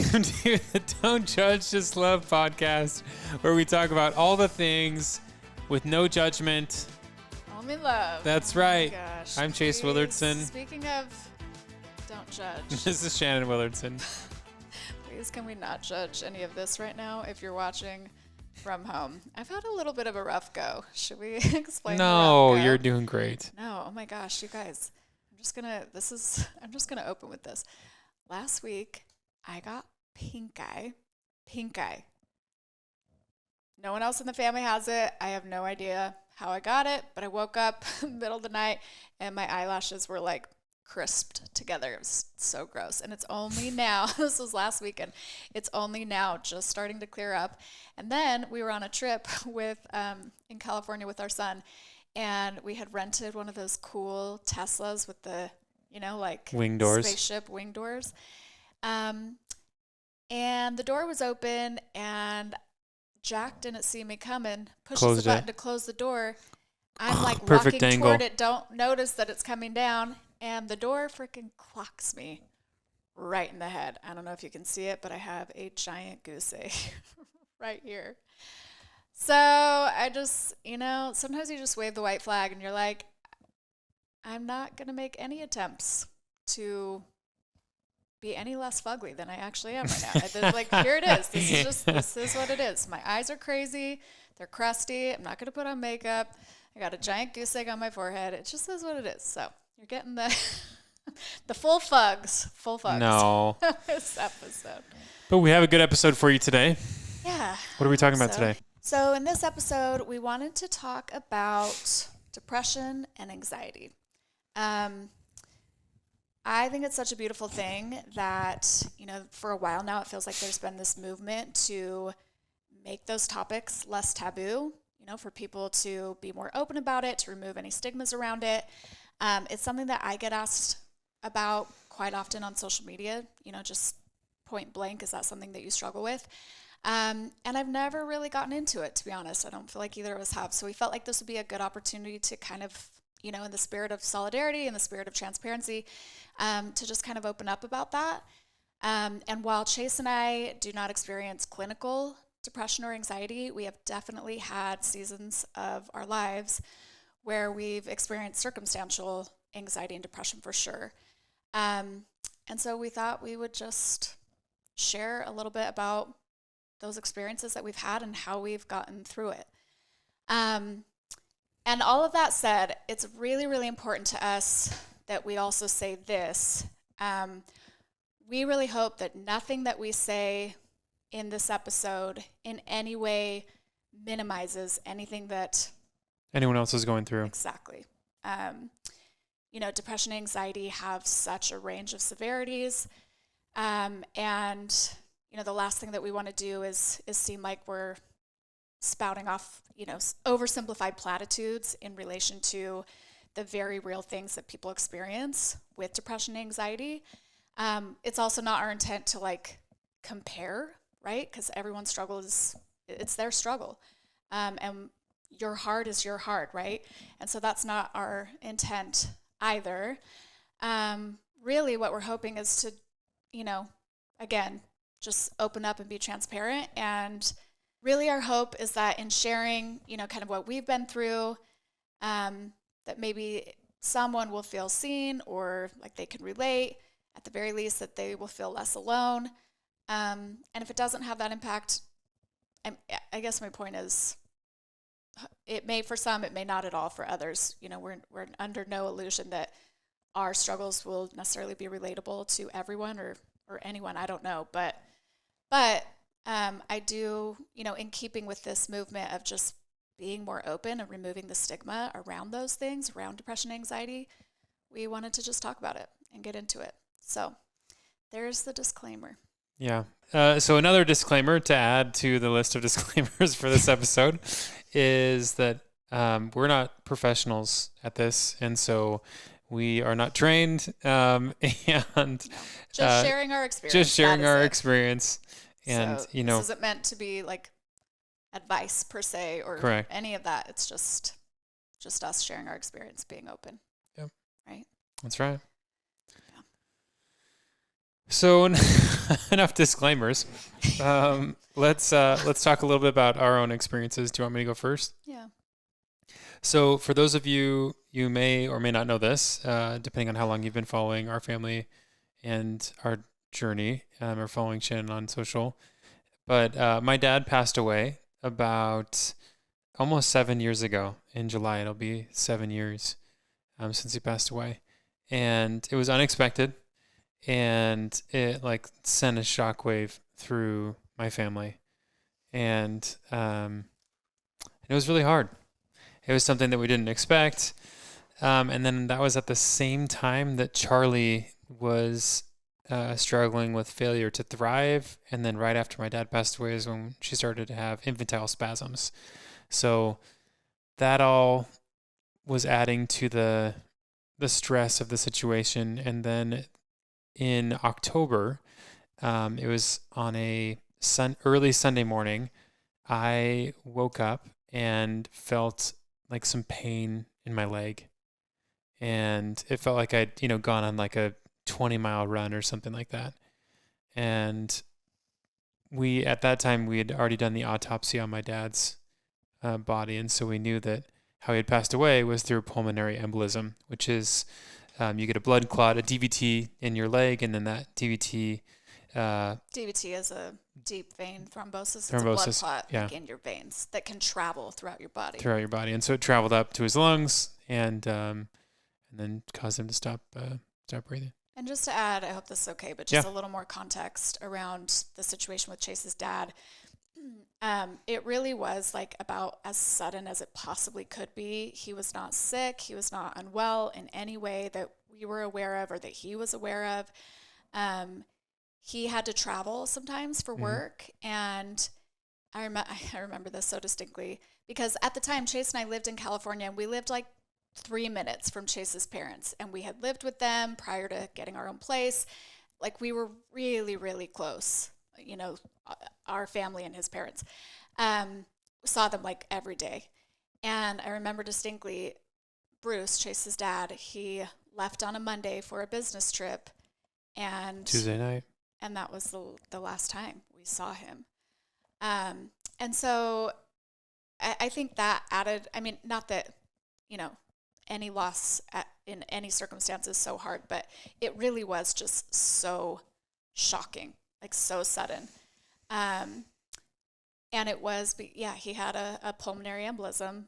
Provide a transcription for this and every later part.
Welcome to the Don't Judge, Just Love podcast, where we talk about all the things with no judgment. Only love. That's right. Oh my gosh. I'm Chase Willardson. Speaking of don't judge. This is Shannon Willardson. Please can we not judge any of this right now if you're watching from home? I've had a little bit of a rough go. Should we explain the No, rough go? you're doing great. No, oh my gosh, you guys. I'm just gonna open with this. Last week, I got pink eye. Pink eye. No one else in the family has it. I have no idea how I got it, but I woke up in the middle of the night and my eyelashes were like crisped together. It was so gross. And it's only now, this was last weekend, it's only now just starting to clear up. And then we were on a trip with in California with our son, and we had rented one of those cool Teslas with the, like wing doors. Spaceship wing doors. And the door was open, and Jack didn't see me coming, pushes the button to close the door. I'm like Perfect walking angle. toward it, don't notice that it's coming down, and the door freaking clocks me right in the head. I don't know if you can see it, but I have a giant goose egg right here. So I just, sometimes you just wave the white flag and you're like, I'm not going to make any attempts to be any less fugly than I actually am right now. Like, here it is. This is what it is. My eyes are crazy. They're crusty. I'm not going to put on makeup. I got a giant goose egg on my forehead. It just is what it is. So you're getting the the full fugs. No. This episode. But we have a good episode for you today. Yeah. What are we talking about today? So in this episode, we wanted to talk about depression and anxiety. I think it's such a beautiful thing that, for a while now, it feels like there's been this movement to make those topics less taboo, for people to be more open about it, to remove any stigmas around it. It's something that I get asked about quite often on social media, just point blank, is that something that you struggle with? And I've never really gotten into it, to be honest. I don't feel like either of us have. So we felt like this would be a good opportunity to kind of, in the spirit of solidarity, in the spirit of transparency, to just kind of open up about that. And while Chase and I do not experience clinical depression or anxiety, we have definitely had seasons of our lives where we've experienced circumstantial anxiety and depression for sure. And so we thought we would just share a little bit about those experiences that we've had and how we've gotten through it. And all of that said, it's really, really important to us that we also say this. We really hope that nothing that we say in this episode in any way minimizes anything that anyone else is going through. Exactly. Depression and anxiety have such a range of severities. And the last thing that we want to do is seem like we're spouting off, oversimplified platitudes in relation to the very real things that people experience with depression and anxiety. It's also not our intent to compare, right? Because everyone's struggle it's their struggle. And your heart is your heart, right? And so that's not our intent either. Really what we're hoping is to, again, just open up and be transparent. And really our hope is that in sharing, kind of what we've been through, that maybe someone will feel seen or like they can relate, at the very least that they will feel less alone. And if it doesn't have that impact, I guess my point is it may for some, it may not at all for others. We're under no illusion that our struggles will necessarily be relatable to everyone or anyone. I don't know, but I do, in keeping with this movement of just being more open and removing the stigma around those things, around depression and anxiety, we wanted to just talk about it and get into it. So there's the disclaimer. Yeah. So another disclaimer to add to the list of disclaimers for this episode is that we're not professionals at this, and so we are not trained, and just sharing our experience. Just sharing our experience, and so this isn't meant to be like advice per se or correct. Any of that. It's just us sharing our experience, being open. Yep. Right. That's right. So enough disclaimers. Let's talk a little bit about our own experiences. Do you want me to go first? Yeah. So for those of you, you may or may not know this, depending on how long you've been following our family and our journey, or following Shannon on social. But my dad passed away about almost 7 years ago. In July, it'll be 7 years since he passed away, and it was unexpected, and it like sent a shockwave through my family, and it was really hard. It was something that we didn't expect. And then that was at the same time that Charlie was struggling with failure to thrive. And then right after my dad passed away is when she started to have infantile spasms. So that all was adding to the stress of the situation. And then in October, it was on a early Sunday morning, I woke up and felt like some pain in my leg, and it felt like I'd gone on like a 20-mile run or something like that. And we at that time we had already done the autopsy on my dad's body, and so we knew that how he had passed away was through pulmonary embolism, which is you get a blood clot, a DVT in your leg, and then that DVT. DVT is a deep vein thrombosis. It's a blood clot in your veins that can travel throughout your body. And so it traveled up to his lungs, and then caused him to stop breathing. And just to add, I hope this is okay, but just a little more context around the situation with Chase's dad. It really was like about as sudden as it possibly could be. He was not sick. He was not unwell in any way that we were aware of or that he was aware of. He had to travel sometimes for work, and I remember this so distinctly because at the time Chase and I lived in California, and we lived like 3 minutes from Chase's parents, and we had lived with them prior to getting our own place. Like we were really, really close, our family and his parents. Saw them like every day. And I remember distinctly Bruce, Chase's dad, he left on a Monday for a business trip, and Tuesday night. And that was the last time we saw him. And so I think that added, not that, any loss in any circumstance is so hard, but it really was just so shocking, like so sudden. And it was, he had a pulmonary embolism.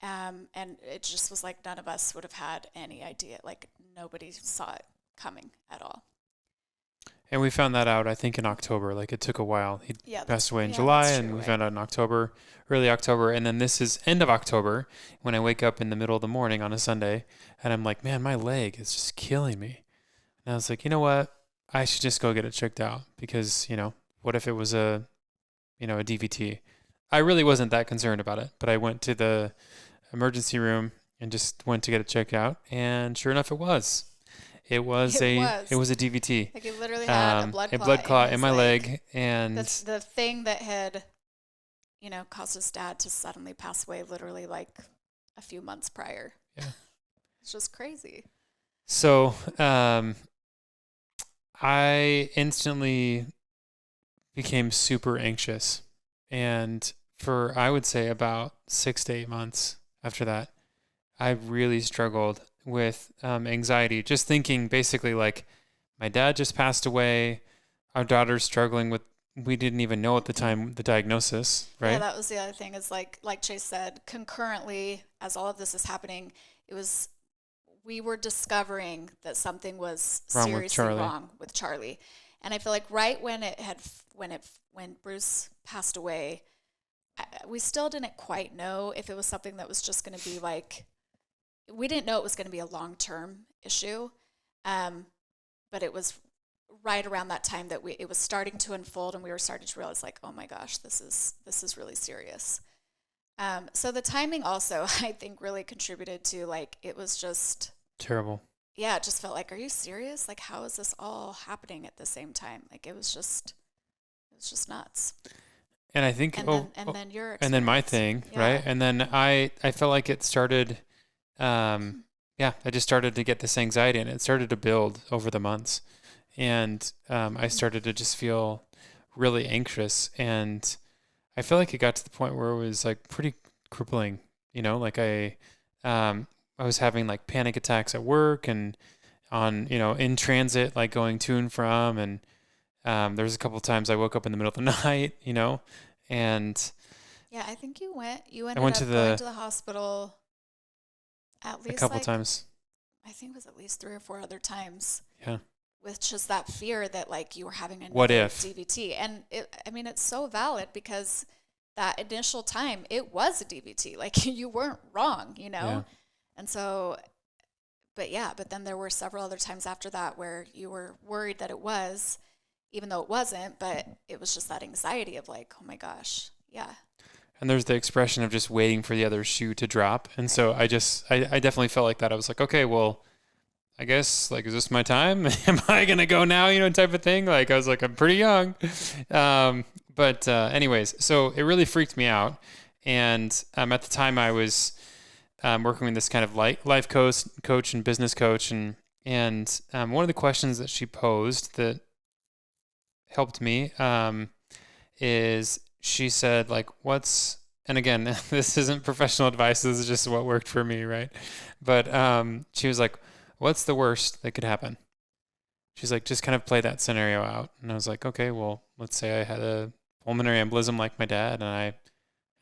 And it just was like none of us would have had any idea. Like nobody saw it coming at all. And we found that out, I think, in October. Like, it took a while. He passed away in July, and we found out in October, early October. And then this is end of October when I wake up in the middle of the morning on a Sunday, and I'm like, man, my leg is just killing me. And I was like, you know what? I should just go get it checked out because, what if it was a DVT? I really wasn't that concerned about it, but I went to the emergency room and just went to get it checked out, and sure enough, it was. It was a DVT. Like, you literally had a blood clot in my leg, and the thing that had, caused his dad to suddenly pass away literally like a few months prior. Yeah. It's just crazy. So, I instantly became super anxious, and for, I would say, about 6 to 8 months after that, I really struggled with anxiety, just thinking basically like my dad just passed away, our daughter's struggling with, we didn't even know at the time the diagnosis, right? Yeah, that was the other thing is like Chase said, concurrently as all of this is happening, we were discovering that something was seriously wrong with Charlie. And I feel like right when Bruce passed away, we still didn't quite know if it was something that was just going to be like, we didn't know it was going to be a long-term issue, but it was right around that time that it was starting to unfold, and we were starting to realize, like, oh my gosh, this is really serious. So the timing also, I think, really contributed to, like, it was just terrible. Yeah, it just felt like, are you serious? Like, how is this all happening at the same time? Like, it was just nuts. And I think, and then my thing, right? And then I felt like it started. I just started to get this anxiety, and it started to build over the months. and I started to just feel really anxious, and I feel like it got to the point where it was like pretty crippling. Like I was having like panic attacks at work and on in transit, like going to and from, and there was a couple of times I woke up in the middle of the night, and Yeah, I think you I ended went to up going the to the hospital at a least couple like, times. I think it was at least 3 or 4 other times, Yeah. with just that fear that like you were having What another if? DVT. And I mean, it's so valid because that initial time it was a DVT. Like you weren't wrong, Yeah. And so, but then there were several other times after that where you were worried that it was, even though it wasn't, but it was just that anxiety of like, oh my gosh, yeah. And there's the expression of just waiting for the other shoe to drop. And Right. so I definitely felt like that. I was like, okay, well, I guess like, is this my time? Am I going to go now? Type of thing. Like I was like, I'm pretty young. But anyways, so it really freaked me out. And at the time I was working with this kind of life coach and business coach. And one of the questions that she posed that helped me is she said like and again, this isn't professional advice, this is just what worked for me, right? But she was like, what's the worst that could happen? She's like, just kind of play that scenario out. And I was like, okay, well, let's say I had a pulmonary embolism like my dad and I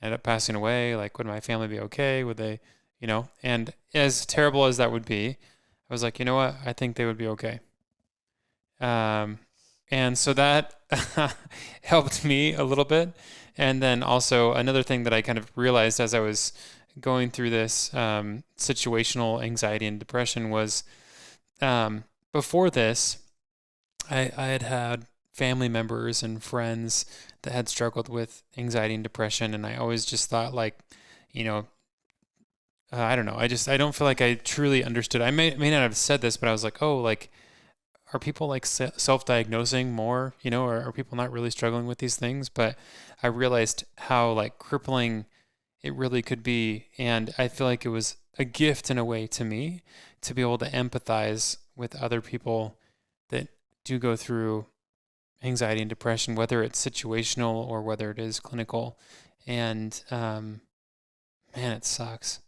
ended up passing away. Like, would my family be okay? Would they, and as terrible as that would be, I was like, you know what, I think they would be okay. And so that helped me a little bit. And then also another thing that I kind of realized as I was going through this situational anxiety and depression was before this, I had family members and friends that had struggled with anxiety and depression. And I always just thought like, you know, I don't know. I don't feel like I truly understood. I may not have said this, but I was like, oh, like, are people like self-diagnosing more, or are people not really struggling with these things? But I realized how like crippling it really could be. And I feel like it was a gift in a way to me to be able to empathize with other people that do go through anxiety and depression, whether it's situational or whether it is clinical. And man, it sucks.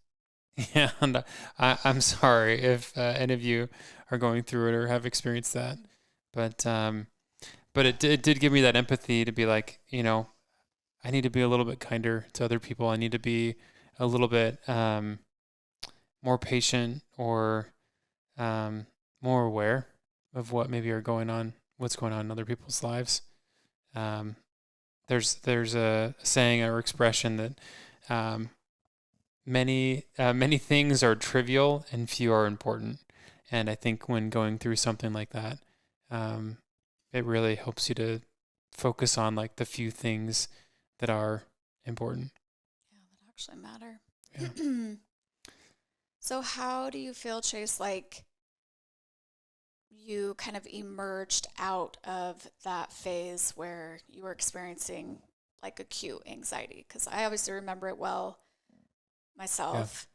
Yeah, and I'm sorry if any of you are going through it or have experienced that, but it did give me that empathy to be like, I need to be a little bit kinder to other people. I need to be a little bit more patient or more aware of what maybe what's going on in other people's lives. Um, there's a saying or expression that um, many things are trivial and few are important. And I think when going through something like that, um, it really helps you to focus on like the few things that are important. Yeah, that actually matter. Yeah. So how do you feel, Chase, like you kind of emerged out of that phase where you were experiencing like acute anxiety? Because I obviously remember it well Yeah. myself.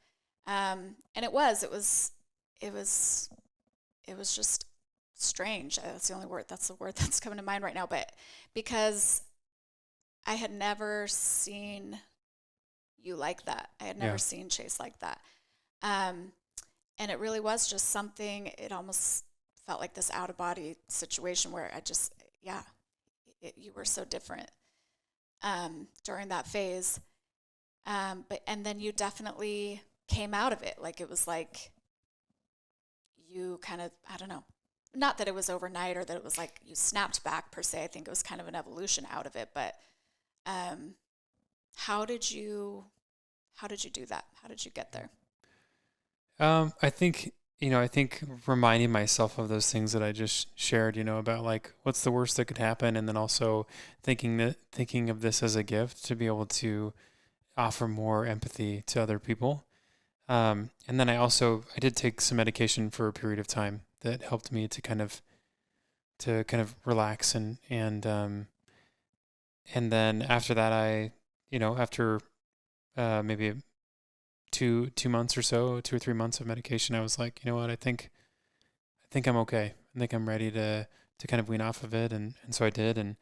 And it was just strange. That's the word that's coming to mind right now. But because I had never seen you like that, I had never Yeah. seen Chase like that. Um, and it really was just something, it almost felt like this out of body situation where yeah, you were so different during that phase. And then you definitely came out of it. Like it was like you kind of, I don't know, not that it was overnight or that it was like you snapped back per se. I think it was kind of an evolution out of it. But um, how did you do that? How did you get there? I think reminding myself of those things that I just shared, about like what's the worst that could happen, and then also thinking of this as a gift to be able to offer more empathy to other people. And then I did take some medication for a period of time that helped me to kind of relax and then after that after maybe 2 months or so, 2 or 3 months of medication, I was like, you know what, I think I'm okay. I think I'm ready to kind of wean off of it. And so I did. And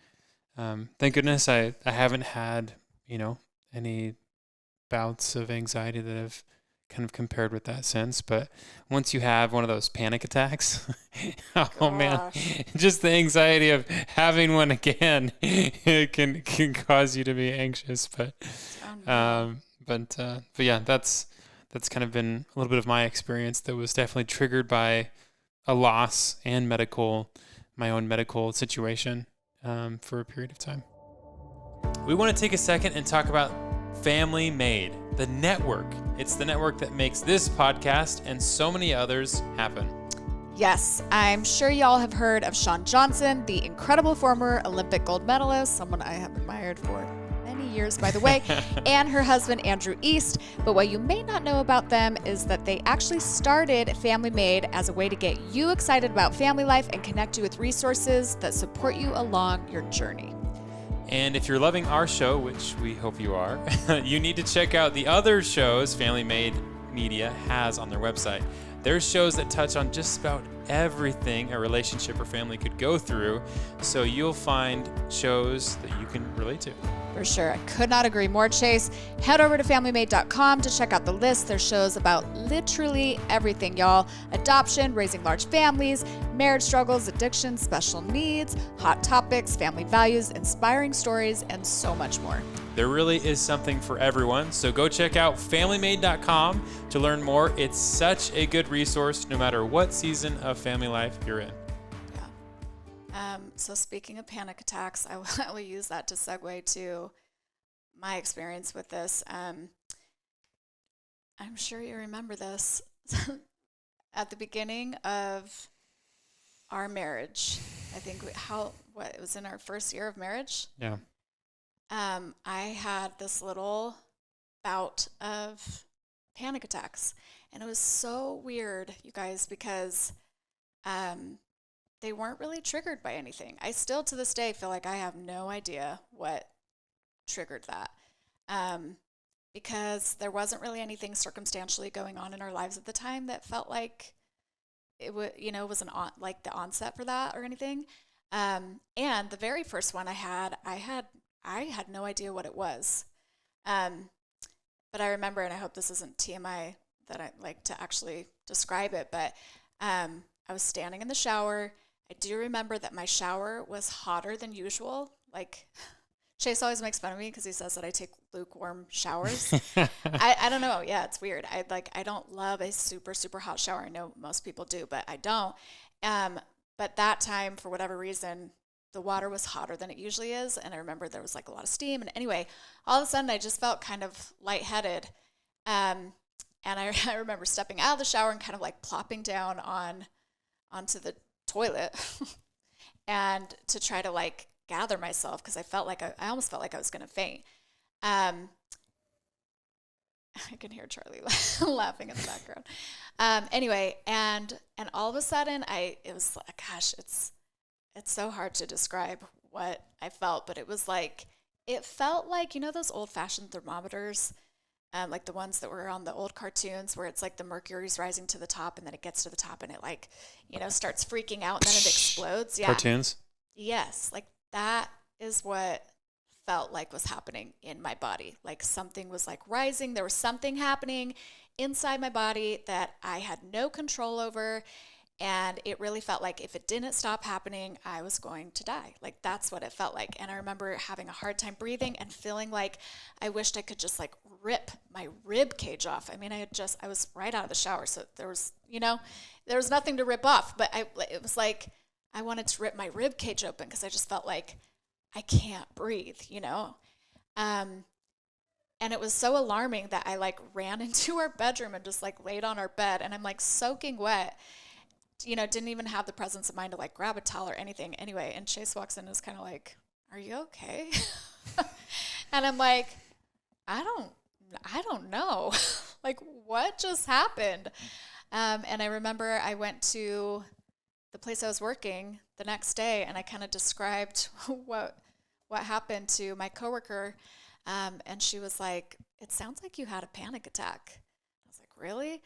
thank goodness I haven't had, any bouts of anxiety that have kind of compared with that since. But once you have one of those panic attacks, oh man, just the anxiety of having one again, it can cause you to be anxious. But yeah, that's kind of been a little bit of my experience that was definitely triggered by a loss and my own medical situation for a period of time. We want to take a second and talk about Family Made, the network. It's the network that makes this podcast and so many others happen. Yes, I'm sure y'all have heard of Shawn Johnson, the incredible former Olympic gold medalist, someone I have admired for many years, by the way, and her husband, Andrew East. But what you may not know about them is that they actually started Family Made as a way to get you excited about family life and connect you with resources that support you along your journey. And if you're loving our show, which we hope you are, you need to check out the other shows Family Made Media has on their website. There's shows that touch on just about everything a relationship or family could go through, so you'll find shows that you can relate to. For sure. I could not agree more, Chase. Head over to familymade.com to check out the list. There's shows about literally everything, y'all. Adoption, raising large families, marriage struggles, addiction, special needs, hot topics, family values, inspiring stories, and so much more. There really is something for everyone, so go check out familymade.com to learn more. It's such a good resource no matter what season of family life you're in. So speaking of panic attacks, I will use that to segue to my experience with this. I'm sure you remember this. At the beginning of our marriage, I think it was in our first year of marriage. Yeah. I had this little bout of panic attacks, and it was so weird, you guys, because they weren't really triggered by anything. I still to this day feel like I have no idea what triggered that, because there wasn't really anything circumstantially going on in our lives at the time that felt like it was the onset for that or anything. And the very first one I had no idea what it was. But I remember, and I hope this isn't TMI that I like to actually describe it, but I was standing in the shower. I do remember that my shower was hotter than usual. Like, Chase always makes fun of me because he says that I take lukewarm showers. I don't know. Yeah, it's weird. I don't love a super, super hot shower. I know most people do, but I don't. But that time, for whatever reason, the water was hotter than it usually is. And I remember there was like a lot of steam. And anyway, all of a sudden I just felt kind of lightheaded. And I remember stepping out of the shower and kind of like plopping down onto the toilet and to try to like gather myself, because I almost felt like I was going to faint. I can hear Charlie laughing in the background. Anyway, and all of a sudden it was like, gosh, it's so hard to describe what I felt, but it felt like, those old fashioned thermometers, like the ones that were on the old cartoons where it's like the mercury's rising to the top and then it gets to the top and it like, starts freaking out and then it explodes. Yeah. Cartoons? Yes. Like that is what felt like was happening in my body. Like something was like rising. There was something happening inside my body that I had no control over. And it really felt like if it didn't stop happening, I was going to die. Like that's what it felt like. And I remember having a hard time breathing and feeling like I wished I could just like rip my rib cage off. I mean, I was right out of the shower. So there was nothing to rip off, but it was like I wanted to rip my rib cage open because I just felt like I can't breathe, And it was so alarming that I like ran into our bedroom and just like laid on our bed and I'm like soaking wet. Didn't even have the presence of mind to like grab a towel or anything. Anyway, and Chase walks in and is kind of like, "Are you okay?" And I'm like, I don't know. Like, what just happened? And I remember I went to the place I was working the next day and I kind of described what happened to my coworker. And she was like, "It sounds like you had a panic attack." I was like, "Really?"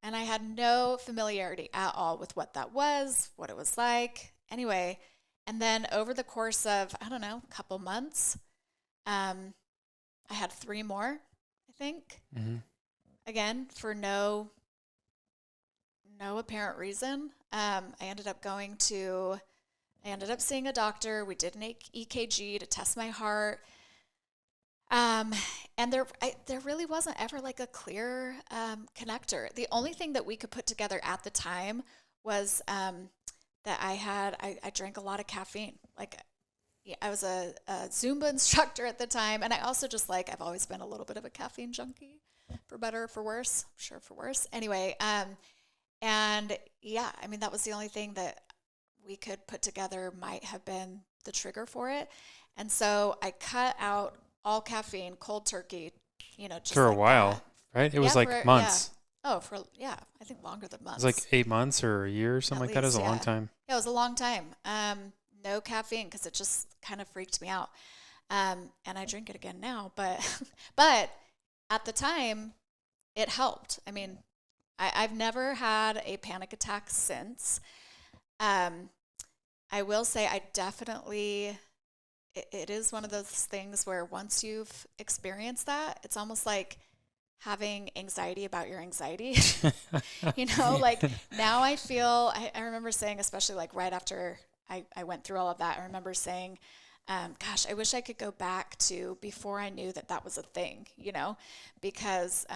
And I had no familiarity at all with what that was, what it was like. anyway, and then over the course of, I don't know, a couple months, I had 3 more, I think. Mm-hmm. Again, for no apparent reason. I ended up seeing a doctor. We did an EKG to test my heart. And there really wasn't ever like a clear connector. The only thing that we could put together at the time was that I drank a lot of caffeine. Like, yeah, I was a Zumba instructor at the time, and I also just like I've always been a little bit of a caffeine junkie, for better or for worse. I'm sure for worse. Anyway, and yeah, I mean that was the only thing that we could put together might have been the trigger for it. And so I cut out all caffeine, cold turkey, just For a like while, that. right? It was Yeah, like months. yeah. Oh, I think longer than It was like months. 8 months or a year or something At like that. It was least, a long yeah. time. Yeah, it was a long time. No caffeine because it just kind of freaked me out. And I drink it again now, but but at the time, it helped. I mean, I've never had a panic attack since. Um, I will say I definitely, it is one of those things where once you've experienced that, it's almost like having anxiety about your anxiety. Like now I remember saying, especially like right after I went through all of that, I remember saying, gosh, I wish I could go back to before I knew that that was a thing, because,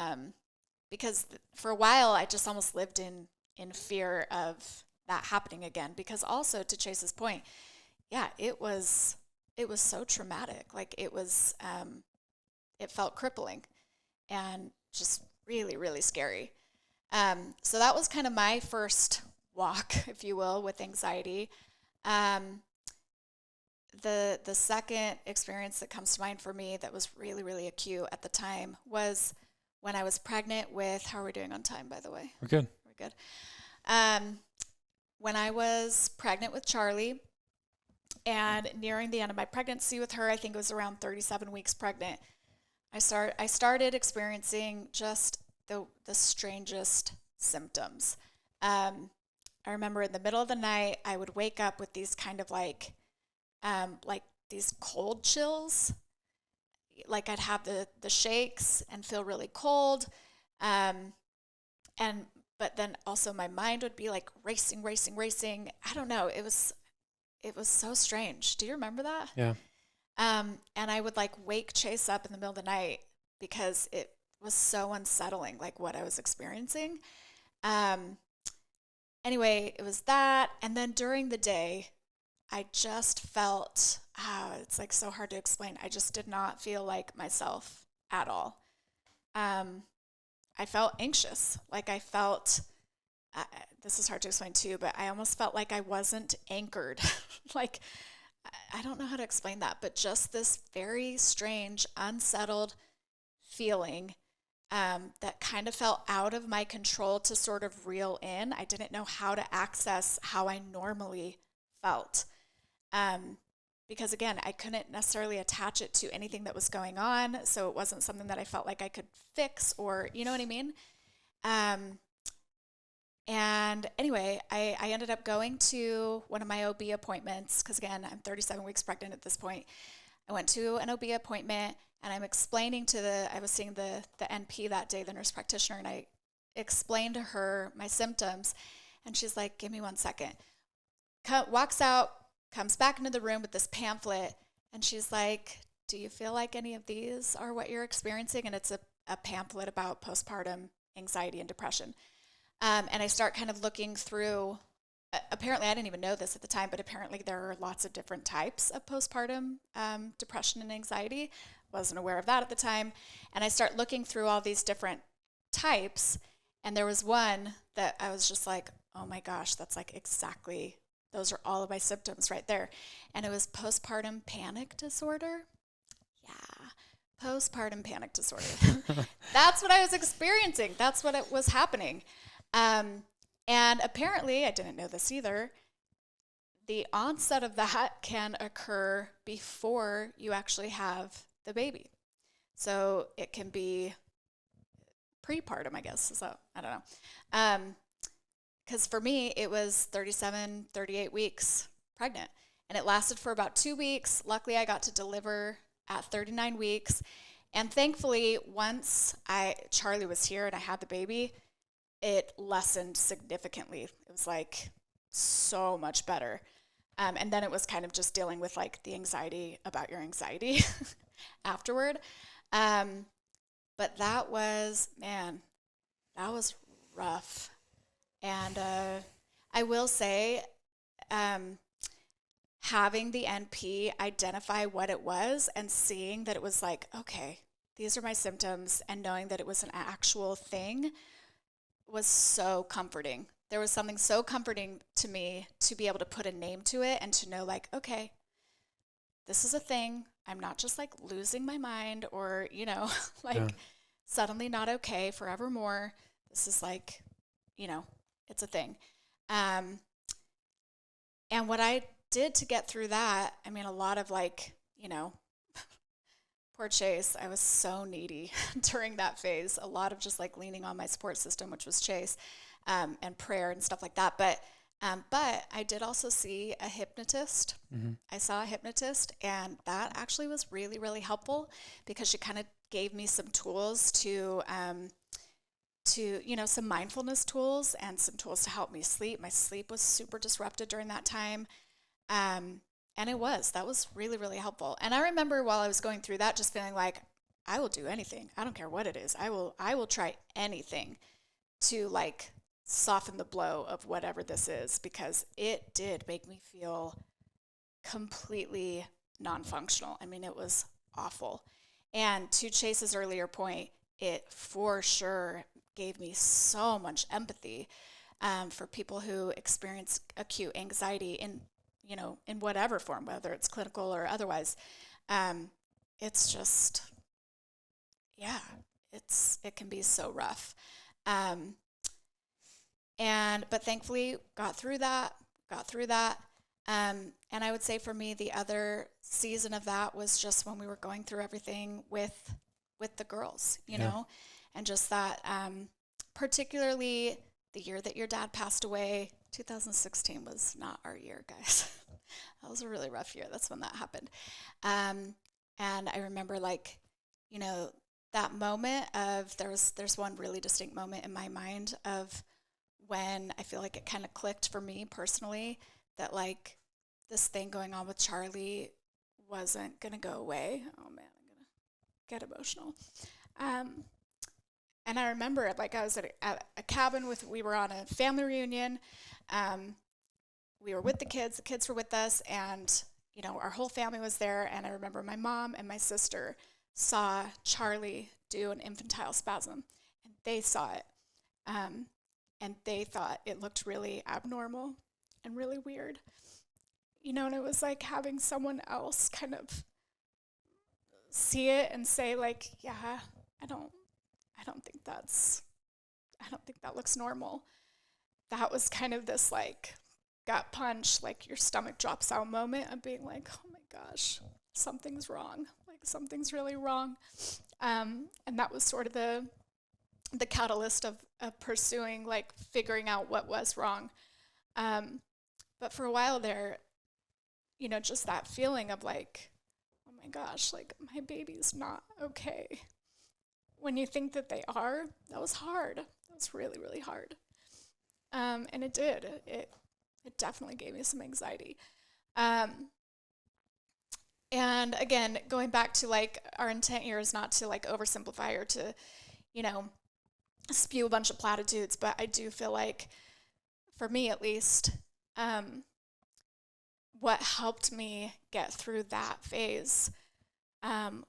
because for a while I just almost lived in fear of that happening again, because also to Chase's point, yeah, it was so traumatic. Like it felt crippling and just really, really scary. So that was kind of my first walk, if you will, with anxiety. Um, the second experience that comes to mind for me that was really, really acute at the time was when I was pregnant with, how are we doing on time, by the way? We're good. We're good. When I was pregnant with Charlie and nearing the end of my pregnancy with her, I think it was around 37 weeks pregnant, I started experiencing just the strangest symptoms. I remember in the middle of the night, I would wake up with these kind of like these cold chills. Like I'd have the shakes and feel really cold. But then also my mind would be like racing, racing, racing. I don't know. It was so strange. Do you remember that? Yeah. And I would like wake Chase up in the middle of the night because it was so unsettling, like what I was experiencing. Anyway, it was that. And then during the day, I just felt, it's like so hard to explain. I just did not feel like myself at all. I felt anxious. Like I felt, this is hard to explain too, but I almost felt like I wasn't anchored. Like, I don't know how to explain that, but just this very strange, unsettled feeling that kind of felt out of my control to sort of reel in. I didn't know how to access how I normally felt. Because again, I couldn't necessarily attach it to anything that was going on. So it wasn't something that I felt like I could fix or, you know what I mean? And anyway, I ended up going to one of my OB appointments because, again, I'm 37 weeks pregnant at this point. I went to an OB appointment, and I'm explaining I was seeing the NP that day, the nurse practitioner, and I explained to her my symptoms, and she's like, give me 1 second. Walks out, comes back into the room with this pamphlet, and she's like, do you feel like any of these are what you're experiencing? And it's a pamphlet about postpartum anxiety and depression. And I start kind of looking through, apparently I didn't even know this at the time, but apparently there are lots of different types of postpartum depression and anxiety. Wasn't aware of that at the time. And I start looking through all these different types, and there was one that I was just like, oh my gosh, that's like exactly, those are all of my symptoms right there. And it was postpartum panic disorder. Yeah, postpartum panic disorder. That's what I was experiencing. That's what it was happening. And apparently, I didn't know this either, the onset of that can occur before you actually have the baby. So it can be prepartum, I guess. So I don't know. Because for me, it was 37, 38 weeks pregnant. And it lasted for about 2 weeks. Luckily, I got to deliver at 39 weeks. And thankfully, once Charlie was here and I had the baby, it lessened significantly. It was like so much better. And then it was kind of just dealing with like the anxiety about your anxiety afterward. But that was, man, that was rough. And I will say, having the NP identify what it was and seeing that it was like, okay, these are my symptoms, and knowing that it was an actual thing was so comforting. There was something so comforting to me to be able to put a name to it and to know like, okay, this is a thing. I'm not just like losing my mind or, like suddenly not okay forevermore. This is like, it's a thing. And what I did to get through that, I mean, a lot of like, poor Chase, I was so needy during that phase. A lot of just like leaning on my support system, which was Chase, and prayer and stuff like that. But I did also see a hypnotist. Mm-hmm. I saw a hypnotist, and that actually was really, really helpful because she kind of gave me some tools to some mindfulness tools and some tools to help me sleep. My sleep was super disrupted during that time. And that was really, really helpful. And I remember while I was going through that, just feeling like, I will do anything. I don't care what it is. I will try anything to like soften the blow of whatever this is, because it did make me feel completely non-functional. I mean, it was awful. And to Chase's earlier point, it for sure gave me so much empathy for people who experience acute anxiety in whatever form, whether it's clinical or otherwise. It's just, it can be so rough. But thankfully got through that. And I would say for me, the other season of that was just when we were going through everything with the girls, you know, and just that, particularly the year that your dad passed away, 2016 was not our year, guys. That was a really rough year. That's when that happened. And I remember that moment of, there's one really distinct moment in my mind of when I feel like it kind of clicked for me personally that like this thing going on with Charlie wasn't going to go away. Oh man, I'm going to get emotional. And I remember like I was at a cabin we were on a family reunion. We were with the kids were with us, and our whole family was there. And I remember my mom and my sister saw Charlie do an infantile spasm, and they saw it. And they thought it looked really abnormal and really weird. And it was like having someone else kind of see it and say like, yeah, I don't think that looks normal. That was kind of this like gut punch, like your stomach drops out moment of being like, oh my gosh, something's wrong. Like something's really wrong. And that was sort of the catalyst of pursuing, like figuring out what was wrong. But for a while there, just that feeling of like, oh my gosh, like my baby's not okay. When you think that they are, that was hard. That was really, really hard. And it did. It definitely gave me some anxiety. And again, going back to like our intent here is not to like oversimplify or to, spew a bunch of platitudes, but I do feel like, for me at least, what helped me get through that phase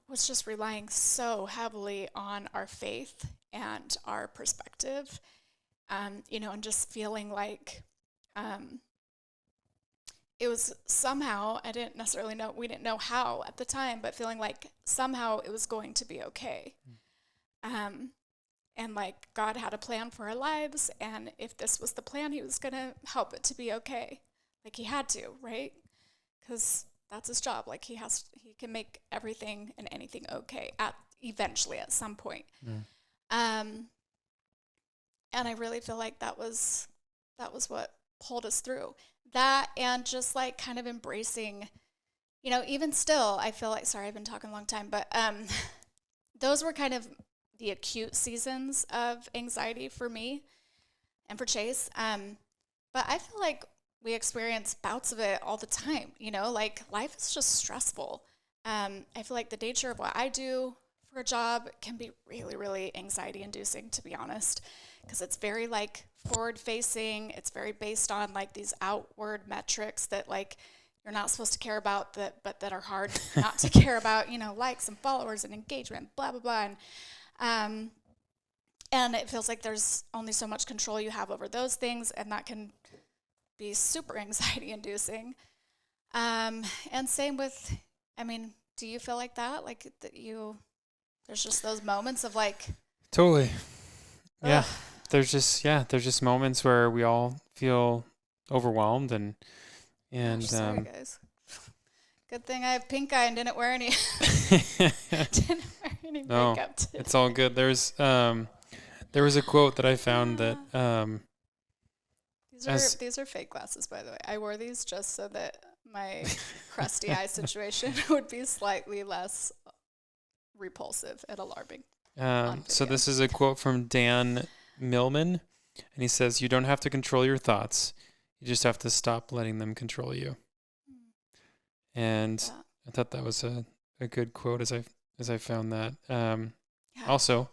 was just relying so heavily on our faith and our perspective, and just feeling like it was somehow, I didn't necessarily know, we didn't know how at the time, but feeling like somehow it was going to be okay. And like God had a plan for our lives, and if this was the plan, he was going to help it to be okay. Like he had to, right? Because that's his job. Like he can make everything and anything okay eventually at some point. And I really feel like that was what pulled us through. that and just like kind of embracing, even still, I feel like, sorry, I've been talking a long time, but those were kind of the acute seasons of anxiety for me and for Chase. But I feel like we experience bouts of it all the time, like life is just stressful. I feel like the nature of what I do for a job can be really, really anxiety inducing, to be honest, because it's very like forward facing. It's very based on like these outward metrics that like you're not supposed to care about, but that are hard not to care about, likes and followers and engagement, blah, blah, blah. And it feels like there's only so much control you have over those things, and that can be super anxiety inducing. And same with, do you feel like that? Like that there's just those moments of like. Totally. Yeah. Ugh. There's just moments where we all feel overwhelmed and Gosh, sorry guys. Good thing I have pink eye and didn't wear any no, makeup today. It's all good. There was a quote that I found that these are fake glasses, by the way. I wore these just so that my crusty eye situation would be slightly less repulsive and alarming. So this is a quote from Dan Millman, and he says, "You don't have to control your thoughts. You just have to stop letting them control you." And I thought that was a good quote as I found that. Also,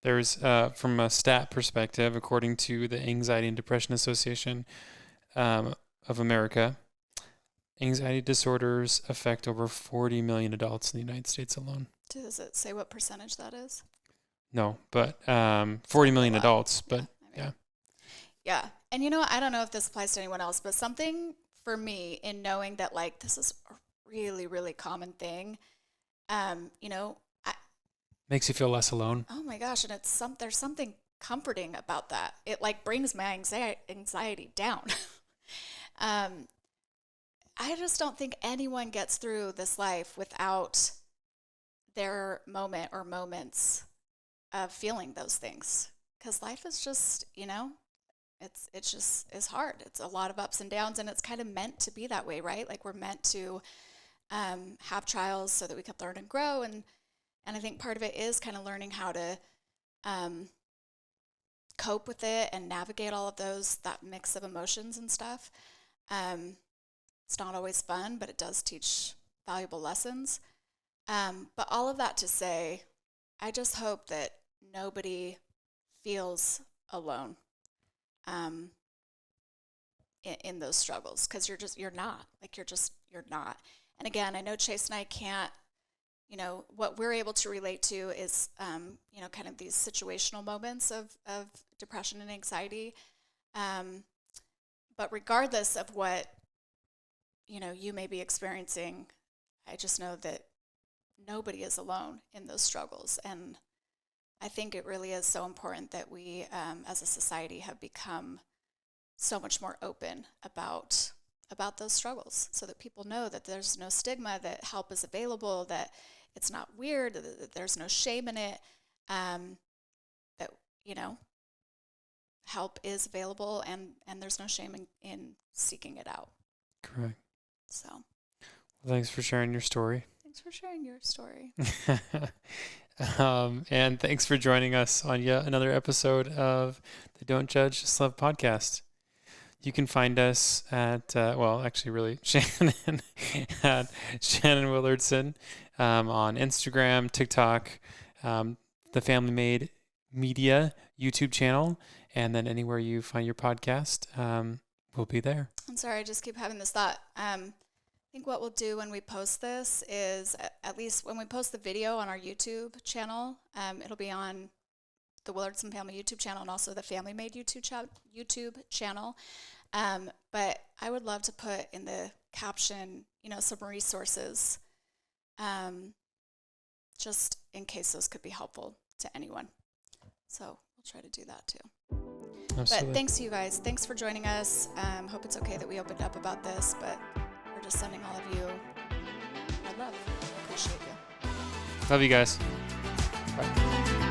there's from a stat perspective, according to the Anxiety and Depression Association of America, anxiety disorders affect over 40 million adults in the United States alone. Does it say what percentage that is? No, but 40 million adults, but yeah. Yeah. And I don't know if this applies to anyone else, but something for me in knowing that like this is a really, really common thing, Makes you feel less alone. Oh my gosh, and there's something comforting about that. It like brings my anxiety down. I just don't think anyone gets through this life without their moment or moments of feeling those things, because life is just, it's hard. It's a lot of ups and downs, and it's kind of meant to be that way, right? Like we're meant to have trials so that we can learn and grow, and I think part of it is kind of learning how to cope with it and navigate all of that mix of emotions and stuff. It's not always fun, but it does teach valuable lessons. But all of that to say, I just hope that nobody feels alone in those struggles, because you're not. And again, I know Chase and I can't, what we're able to relate to is, kind of these situational moments of depression and anxiety. But regardless of what, you may be experiencing, I just know that nobody is alone in those struggles. And I think it really is so important that we, as a society, have become so much more open about those struggles, so that people know that there's no stigma, that help is available, that it's not weird, that there's no shame in it, that, help is available, and there's no shame in seeking it out. Correct. So. Well, thanks for sharing your story. Thanks for sharing your story. And thanks for joining us on yet another episode of the Don't Judge, Just Love podcast. You can find us at, Shannon, at Shannon Willardson on Instagram, TikTok, the Family Made Media YouTube channel, and then anywhere you find your podcast, we'll be there. I'm sorry, I just keep having this thought. I think what we'll do when we post this is, at least when we post the video on our YouTube channel, it'll be on the Willardson Family YouTube channel and also the Family Made YouTube channel. But I would love to put in the caption, some resources, just in case those could be helpful to anyone. So we'll try to do that too. Absolutely. But thanks to you guys. Thanks for joining us. Hope it's okay that we opened up about this, but we're just sending all of you our love. Appreciate you. Love you guys. Bye.